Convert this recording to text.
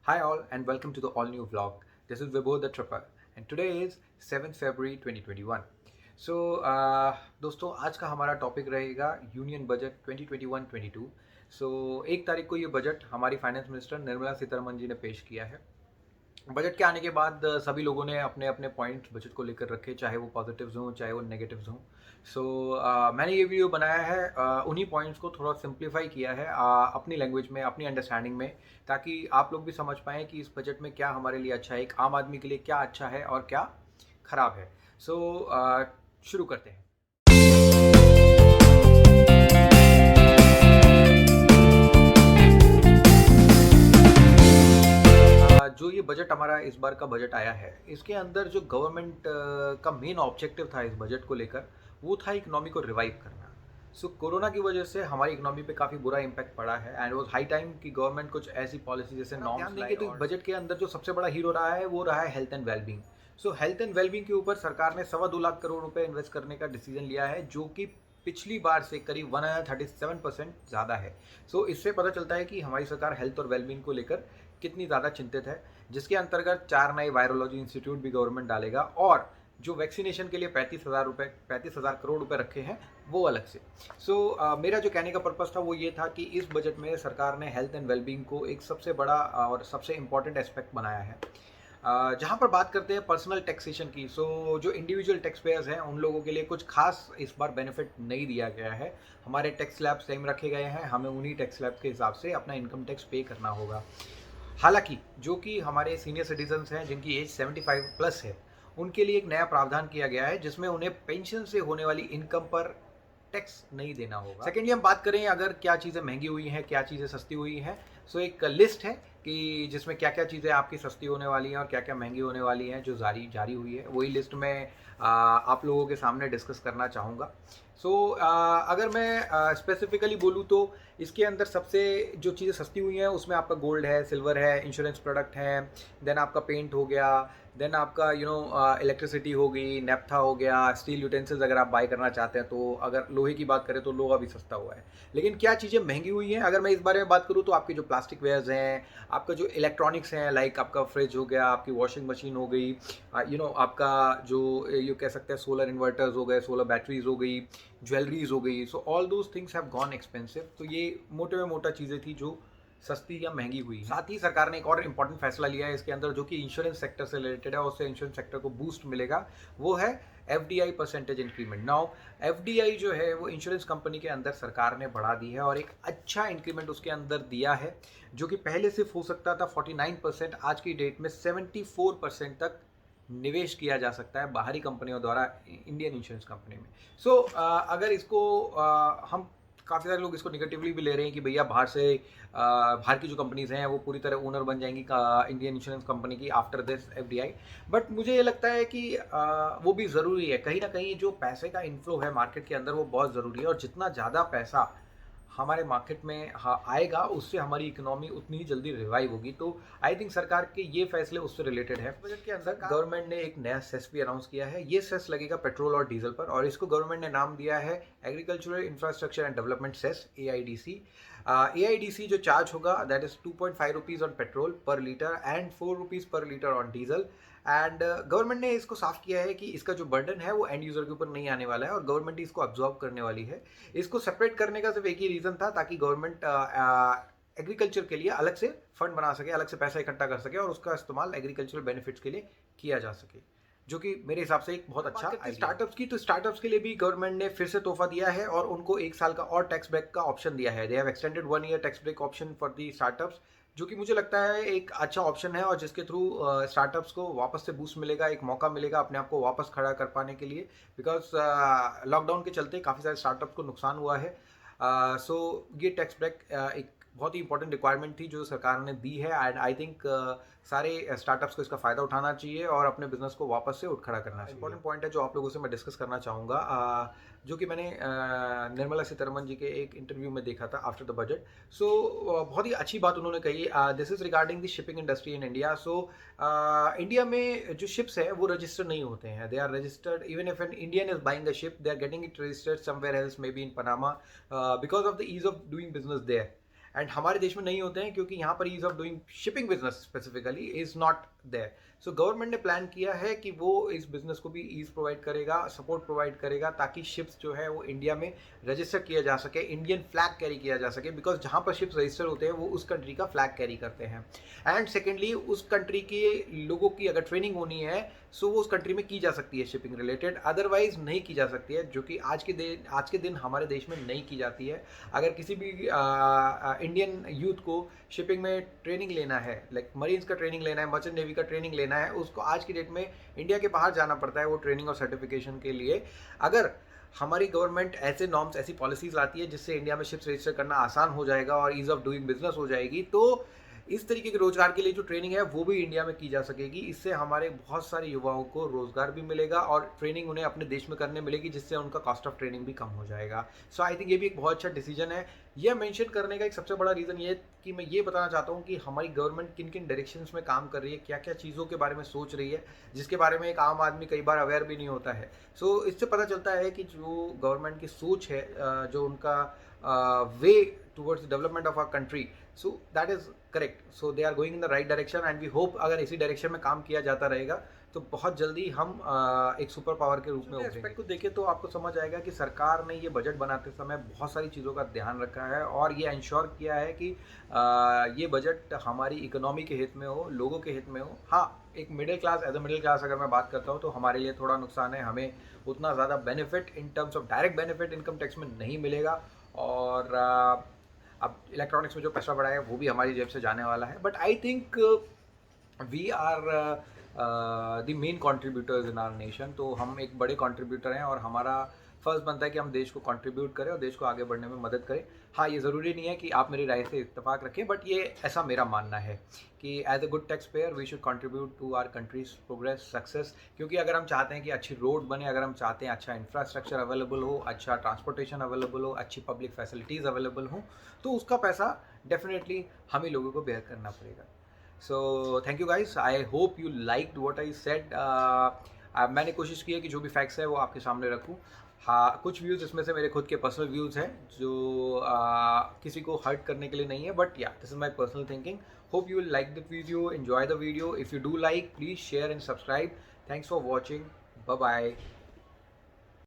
Hi all and welcome to the all new vlog. This is Vibhu the Tripper and today is 7th February 2021. So दोस्तों आज का हमारा topic रहेगा union budget 2021-22. सो 1 तारीख को ये बजट हमारी फाइनेंस मिनिस्टर निर्मला सीतारमन जी ने पेश किया है. बजट के आने के बाद सभी लोगों ने अपने अपने पॉइंट बजट को लेकर रखे, चाहे वो पॉजिटिव्स हों चाहे वो नेगेटिव्स हों. सो मैंने ये वीडियो बनाया है, उन्हीं पॉइंट्स को थोड़ा सिंप्लीफाई किया है अपनी लैंग्वेज में, अपनी अंडरस्टैंडिंग में, ताकि आप लोग भी समझ पाएँ कि इस बजट में क्या हमारे लिए अच्छा है, एक आम आदमी के लिए क्या अच्छा है और क्या ख़राब है. सो शुरू करते हैं. जो ये बजट हमारा इस बार का बजट आया है, इसके अंदर जो गवर्नमेंट का मेन ऑब्जेक्टिव था इस बजट को लेकर, वो था इकोनॉमी को रिवाइव करना. सो कोरोना की वजह से हमारी इकोनॉमी पे काफ़ी बुरा इम्पैक्ट पड़ा है एंड वो हाई टाइम कि गवर्नमेंट कुछ ऐसी पॉलिसी जैसे नॉर्म्स लाए. तो बजट के अंदर जो सबसे बड़ा हीरो रहा है वो रहा है health and wellbeing. So health and wellbeing के ऊपर सरकार ने 2.25 लाख करोड़ रुपए इन्वेस्ट करने का डिसीजन लिया है, जो कि पिछली बार से करीब 137% ज़्यादा है. सो इससे पता चलता है कि हमारी सरकार हेल्थ और वेलबींग को लेकर कितनी ज़्यादा चिंतित है, जिसके अंतर्गत 4 नए वायरोलॉजी इंस्टीट्यूट भी गवर्नमेंट डालेगा और जो वैक्सीनेशन के लिए 35,000 करोड़ रुपए रखे हैं वो अलग से. सो मेरा जो कहने का पर्पस था वो ये था कि इस बजट में सरकार ने हेल्थ एंड वेलबींग को एक सबसे बड़ा और सबसे इम्पॉर्टेंट एस्पेक्ट बनाया है. जहाँ पर बात करते हैं पर्सनल टैक्सेशन की, सो जो इंडिविजुअल टैक्स पेयर्स हैं उन लोगों के लिए कुछ खास इस बार बेनिफिट नहीं दिया गया है. हमारे टैक्स स्लैब सेम रखे गए हैं, हमें उन्हीं टैक्स स्लैब के हिसाब से अपना इनकम टैक्स पे करना होगा. हालांकि जो कि हमारे सीनियर सिटीजन्स हैं जिनकी एज 75 प्लस है, उनके लिए एक नया प्रावधान किया गया है जिसमें उन्हें पेंशन से होने वाली इनकम पर टैक्स नहीं देना होगा. सेकेंडली हम बात करें अगर क्या चीज़ें महंगी हुई हैं, क्या चीज़ें सस्ती हुई हैं. सो एक लिस्ट है कि जिसमें क्या क्या चीज़ें आपकी सस्ती होने वाली हैं और क्या क्या महंगी होने वाली हैं, जो जारी हुई है. वही लिस्ट में आप लोगों के सामने डिस्कस करना चाहूँगा. सो अगर मैं स्पेसिफिकली बोलूँ तो इसके अंदर सबसे जो चीज़ें सस्ती हुई हैं उसमें आपका गोल्ड है, सिल्वर है, इंश्योरेंस प्रोडक्ट हैं, देन आपका पेंट हो गया, देन आपका इलेक्ट्रिसिटी हो गई, नेफ्था हो गया, स्टील यूटेंसिल्स अगर आप बाय करना चाहते हैं तो. अगर लोहे की बात करें तो लोहा भी सस्ता हुआ है. लेकिन क्या चीज़ें महंगी हुई हैं अगर मैं इस बारे में बात करूँ तो आपके जो प्लास्टिक वेयर्स हैं, आपका जो इलेक्ट्रॉनिक्स हैं, लाइक आपका फ्रिज हो गया, आपकी वॉशिंग मशीन हो गई, आपका जो ये कह सकते हैं सोलर इन्वर्टर्स हो गए, सोलर बैटरीज हो गई, ज्वेलरीज हो गई. So all those things have gone expensive. तो ये मोटे में मोटा चीज़ें थी जो सस्ती या महंगी हुई है. साथ ही सरकार ने एक और इम्पॉर्टेंट फैसला लिया है इसके अंदर, जो कि इंश्योरेंस सेक्टर से रिलेटेड है, उससे इंश्योरेंस सेक्टर को बूस्ट मिलेगा. वो है FDI percentage increment. Now FDI जो है वो इंश्योरेंस कंपनी के अंदर सरकार ने बढ़ा दी है और एक अच्छा इंक्रीमेंट उसके अंदर दिया है, जो कि पहले सिर्फ हो सकता था 49%, आज की डेट में 74% तक निवेश किया जा सकता है बाहरी कंपनियों द्वारा इंडियन इंश्योरेंस कंपनी में. सो अगर इसको हम काफ़ी सारे लोग इसको निगेटिवली भी ले रहे हैं कि भैया बाहर की जो कंपनीज़ हैं वो पूरी तरह ओनर बन जाएंगी इंडियन इंश्योरेंस कंपनी की आफ्टर दिस FDI. बट मुझे ये लगता है कि वो भी ज़रूरी है. कहीं ना कहीं जो पैसे का इन्फ्लो है मार्केट के अंदर वो बहुत ज़रूरी है, और जितना ज़्यादा पैसा हमारे मार्केट में आएगा उससे हमारी इकोनॉमी उतनी ही जल्दी रिवाइव होगी. तो आई थिंक सरकार के ये फैसले उससे रिलेटेड है. बजट के अंदर गवर्नमेंट ने एक नया सेस भी अनाउंस किया है. ये सेस लगेगा पेट्रोल और डीजल पर, और इसको गवर्नमेंट ने नाम दिया है agricultural infrastructure and development cess, AIDC. AIDC जो चार्ज होगा that is 2.5 rupees on petrol per litre and 4 rupees per litre on diesel. And government ने इसको साफ किया है कि इसका जो बर्डन है वो एंड यूज़र के ऊपर नहीं आने वाला है और गवर्नमेंट ही इसको अब्जॉर्ब करने वाली है. इसको सेपरेट करने का सिर्फ एक ही रीज़न था, ताकि गवर्नमेंट एग्रीकल्चर के लिए अलग से फंड बना सके, अलग से पैसा इकट्ठा कर सके और उसका इस्तेमाल एग्रीकल्चरल बेनिफिट्स के लिए किया जा सके, जो कि मेरे हिसाब से एक बहुत अच्छा स्टार्टअप्स की. तो स्टार्टअप्स के लिए भी गवर्नमेंट ने फिर से तोहफा दिया है और उनको 1 साल का और टैक्स ब्रेक का ऑप्शन दिया है. They have extended 1 year tax break option for the startups, जो कि मुझे लगता है एक अच्छा ऑप्शन है और जिसके थ्रू स्टार्टअप्स को वापस से बूस्ट मिलेगा, एक मौका मिलेगा अपने आप को वापस खड़ा कर पाने के लिए. बिकॉज लॉकडाउन के चलते काफ़ी सारे स्टार्टअप को नुकसान हुआ है. सो ये टैक्स ब्रेक एक बहुत ही इंपॉर्टेंट रिक्वायरमेंट थी जो सरकार ने दी है. एंड आई थिंक सारे स्टार्टअप्स को इसका फ़ायदा उठाना चाहिए और अपने बिजनेस को वापस से उठ खड़ा करना चाहिए. इंपॉर्टेंट पॉइंट है जो आप लोगों से मैं डिस्कस करना चाहूँगा, जो कि मैंने निर्मला सीतारमन जी के एक इंटरव्यू में देखा था आफ्टर द बजट. सो बहुत ही अच्छी बात उन्होंने कही. This is regarding the shipping industry in India. So India में जो शिप्स है वो रजिस्टर्ड नहीं होते हैं. They are registered even if an Indian is buying a ship, they are getting it registered somewhere else, may be in Panama, because of the ease of doing business there. And हमारे देश में नहीं होते हैं क्योंकि यहाँ पर ease of doing shipping business specifically is not there. So government ने प्लान किया है कि वो इस बिजनेस को भी ईज प्रोवाइड करेगा, सपोर्ट प्रोवाइड करेगा, ताकि शिप्स जो है वो इंडिया में रजिस्टर किया जा सके, इंडियन फ्लैग कैरी किया जा सके, बिकॉज जहाँ पर शिप्स रजिस्टर होते हैं वो उस कंट्री का फ्लैग कैरी करते हैं। एंड सेकेंडली उस कंट्री के लोगों की अगर ट्रेनिंग होनी है सो वो उस कंट्री में की जा सकती है शिपिंग रिलेटेड, अदरवाइज नहीं की जा सकती है, जो कि आज के दिन हमारे देश में नहीं की जाती है। अगर किसी भी इंडियन यूथ को शिपिंग में ट्रेनिंग लेना है, लाइक मरीन्स का ट्रेनिंग लेना है, मर्चेंट नेवी का ट्रेनिंग लेना है, उसको आज की डेट में इंडिया के बाहर जाना पड़ता है वो ट्रेनिंग और सर्टिफिकेशन के लिए। अगर हमारी गवर्नमेंट ऐसे नॉर्म्स, ऐसी पॉलिसीज लाती है जिससे इंडिया में शिप्स रजिस्टर करना आसान हो जाएगा और ईज ऑफ डूइंग बिजनेस हो जाएगी, तो इस तरीके के रोजगार के लिए जो ट्रेनिंग है वो भी इंडिया में की जा सकेगी। इससे हमारे बहुत सारे युवाओं को रोजगार भी मिलेगा और ट्रेनिंग उन्हें अपने देश में करने मिलेगी, जिससे उनका कॉस्ट ऑफ ट्रेनिंग भी कम हो जाएगा। सो आई थिंक ये भी एक बहुत अच्छा डिसीजन है। यह मेंशन करने का एक सबसे बड़ा रीज़न ये कि मैं ये बताना चाहता हूँ कि हमारी गवर्नमेंट किन किन डायरेक्शंस में काम कर रही है, क्या क्या चीज़ों के बारे में सोच रही है, जिसके बारे में एक आम आदमी कई बार अवेयर भी नहीं होता है। सो इससे पता चलता है कि जो गवर्नमेंट की सोच है, जो उनका way towards development of our country, so that is correct. So they are going in the right direction and we hope अगर इसी डायरेक्शन में काम किया जाता रहेगा तो बहुत जल्दी हम एक सुपर पावर के रूप में उभरेंगे। एस्पेक्ट को देखें तो आपको समझ आएगा कि सरकार ने ये बजट बनाते समय बहुत सारी चीज़ों का ध्यान रखा है और ये इंश्योर किया है कि ये बजट हमारी इकोनॉमी के हित में हो, लोगों के हित में हो। हाँ, एक middle class, as a middle class अगर मैं बात करता हूँ तो हमारे लिए थोड़ा नुकसान है, हमें उतना ज़्यादा benefit in terms of direct benefit income tax में नहीं मिलेगा। और अब इलेक्ट्रॉनिक्स में जो पैसा बढ़ा है वो भी हमारी जेब से जाने वाला है। But I think we are the main contributors in our nation. तो हम एक बड़े कॉन्ट्रीब्यूटर हैं और हमारा फर्ज बनता है कि हम देश को कंट्रीब्यूट करें और देश को आगे बढ़ने में मदद करें। हाँ, ये ज़रूरी नहीं है कि आप मेरी राय से इत्तेफाक रखें, बट ये ऐसा मेरा मानना है कि as a good tax payer we should contribute to our country's progress, success. क्योंकि अगर हम चाहते हैं कि अच्छी रोड बने, अगर हम चाहते हैं अच्छा इंफ्रास्ट्रक्चर अवेलेबल हो, अच्छा ट्रांसपोर्टेशन अवेलेबल हो, अच्छी पब्लिक फैसिलिटीज़ अवेलेबल हो, तो उसका पैसा डेफिनेटली हम ही लोगों को बेयर करना पड़ेगा। So thank you guys, I hope you liked what I said. मैंने कोशिश की है कि जो भी फैक्ट्स है वो आपके सामने रखूँ। हाँ, कुछ व्यूज़ इसमें से मेरे खुद के पर्सनल व्यूज़ हैं जो किसी को हर्ट करने के लिए नहीं है, बट या this is my personal thinking. Hope you will like the video, enjoy the video. If you do like, please share and subscribe. Thanks for watching, bye bye.